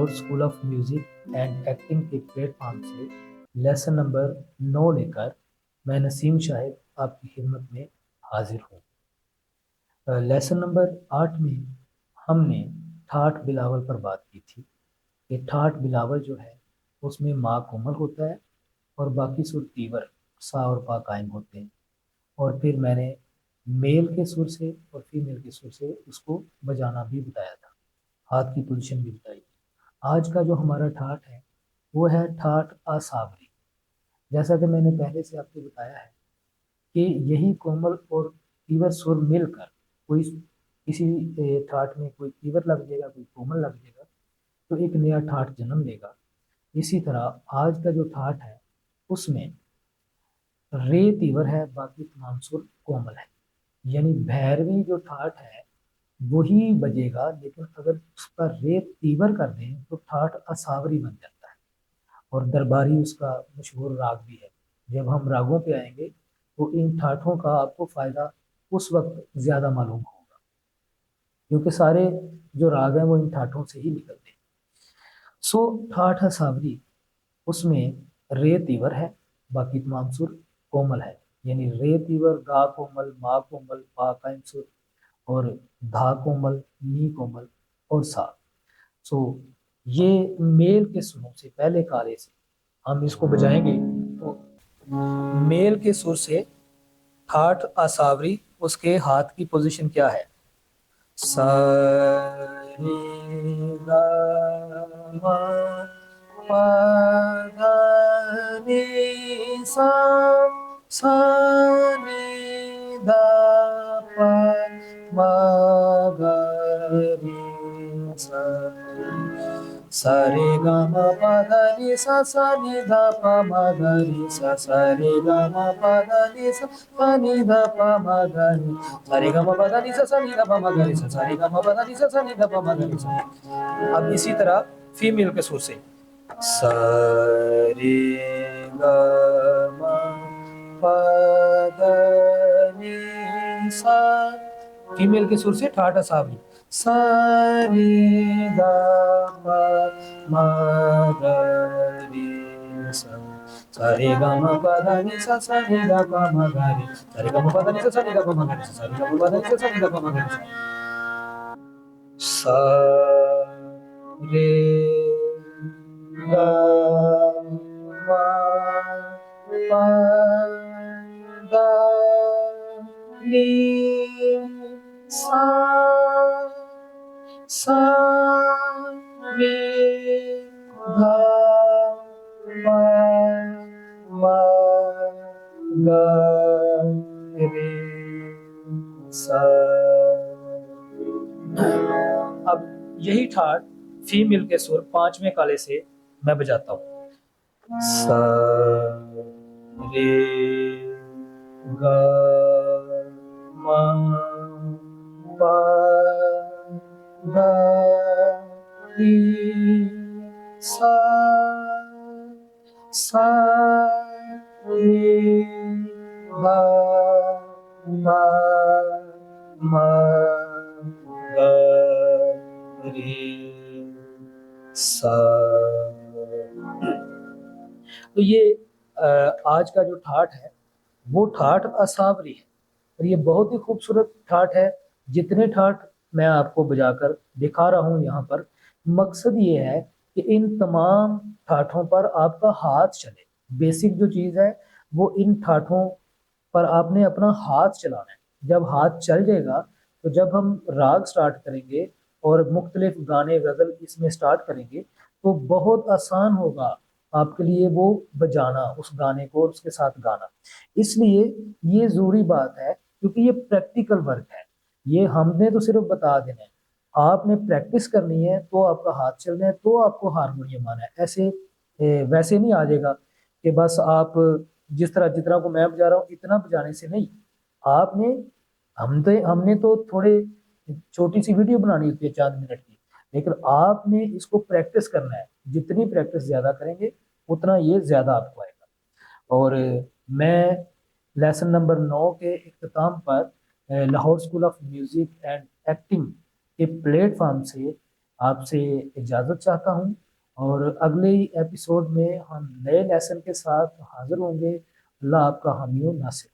Lahore school of music and acting کے platform سے lesson number 9 لے کر میں نسیم شاہد آپ کی خدمت میں حاضر ہوں۔ لیسن نمبر 8 میں ہم نے ٹھاٹ بلاول پر بات کی تھی کہ ٹھاٹ بلاول جو ہے اس میں ما کومل ہوتا ہے اور باقی سر تیور سا اور پا قائم ہوتے ہیں، اور پھر میں نے میل کے سر سے اور فیمیل کے سر سے اس کو بجانا بھی بتایا تھا، ہاتھ کی پوزیشن بھی بتائی تھی۔ آج کا جو ہمارا ٹھاٹ ہے وہ ہے ٹھاٹ آساوری۔ جیسا کہ میں نے پہلے سے آپ کو بتایا ہے کہ یہی کومل اور تیور سر مل کر کوئی کسی ٹھاٹ میں کوئی تیور لگ جائے گا، کوئی کومل لگ جائے گا تو ایک نیا ٹھاٹ جنم لے گا۔ اسی طرح آج کا جو ٹھاٹ ہے اس میں رے تیور ہے، باقی تمام سر کومل ہے، یعنی بھیرویں جو ٹھاٹ ہے وہی بجے گا، لیکن اگر اس کا رے تیور کر دیں تو ٹھاٹ اساوری بن جاتا ہے، اور درباری اس کا مشہور راگ بھی ہے۔ جب ہم راگوں پہ آئیں گے تو ان ٹھاٹوں کا آپ کو فائدہ اس وقت زیادہ معلوم ہوگا، کیونکہ سارے جو راگ ہیں وہ ان ٹھاٹوں سے ہی نکلتے ہیں۔ ٹھاٹ اساوری اس میں رے تیور ہے، باقی تمام سر کومل ہے، یعنی رے تیور گا کومل، ما کومل، پا قائم سر، اور دھا کومل، نی کومل اور سا۔ یہ میل کے سروں سے پہلے کالے سے ہم اس کو بجائیں گے تو میل کے سر سے ٹھاٹ آساوری، اس کے ہاتھ کی پوزیشن کیا ہے؟ سا رے گا ما پا دھا نی سا، سا رے گا پا ما گا رے سا، سا رے گا ما پا دھا نی سا، سا نی دھا پا ما گا رے سا، سا رے گا ما پا دھا نی سا، سا نی دھا پا ما گا رے، سا رے گا ما پا دھا نی سا، سا نی دھا پا ما گا رے سا، سا رے گا ما پا دھا نی سا، سا نی دھا پا ما گا رے سا۔ اب اسی طرح فیمیل کے سر سے سا رے گا ما پا دھا نی سا، فیمیل کے سر سے ٹھاٹ اساوری، سا رے گا پا ما گا رے سا، سا رے گا ما پا دھا نی سا، سا نی دھا پا ما گا رے، سا رے گا ما پا دھا نی سا، سا نی دھا پا ما گا رے سا، سا رے گا ما پا دھا نی سا، سا نی دھا پا ما گا رے سا۔ سا رے گا ما پا دھا نی سا، سا رے گا پا ما گا رے سا۔ اب یہی ٹھاٹ فیمیل کے سر 5ویں کالے سے میں بجاتا ہوں۔ سا رے گا ما پا دھا نی سا، سا رے گا پا ما گا رے سا۔ تو یہ آج کا جو ٹھاٹ ہے وہ ٹھاٹ اساوری ہے، اور یہ بہت ہی خوبصورت ٹھاٹ ہے۔ جتنے ٹھاٹ میں آپ کو بجا کر دکھا رہا ہوں یہاں پر، مقصد یہ ہے کہ ان تمام ٹھاٹوں پر آپ کا ہاتھ چلے۔ بیسک جو چیز ہے وہ ان ٹھاٹوں پر آپ نے اپنا ہاتھ چلانا ہے۔ جب ہاتھ چل جائے گا تو جب ہم راگ سٹارٹ کریں گے اور مختلف گانے غزل اس میں سٹارٹ کریں گے تو بہت آسان ہوگا آپ کے لیے وہ بجانا اس گانے کو اور اس کے ساتھ گانا۔ اس لیے یہ ضروری بات ہے، کیونکہ یہ پریکٹیکل ورک ہے، یہ ہم نے تو صرف بتا دینا ہے، آپ نے پریکٹس کرنی ہے تو آپ کا ہاتھ چلنا ہے تو آپ کو ہارمونیم آنا ہے۔ ایسے ویسے نہیں آ جائے گا کہ بس آپ جس طرح کو میں بجا رہا ہوں اتنا بجانے سے نہیں، آپ نے ہم نے تو تھوڑے چھوٹی سی ویڈیو بنانی ہوتی ہے 4 منٹ کی، لیکن آپ نے اس کو پریکٹس کرنا ہے۔ جتنی پریکٹس زیادہ کریں گے اتنا یہ زیادہ آپ کو آئے گا۔ اور میں لیسن نمبر 9 کے اختتام پر Lahore school of music and acting کے پلیٹ فارم سے آپ سے اجازت چاہتا ہوں، اور اگلے ایپیسوڈ میں ہم نئے لیسن کے ساتھ حاضر ہوں گے۔ اللہ آپ کا حامی و ناصر۔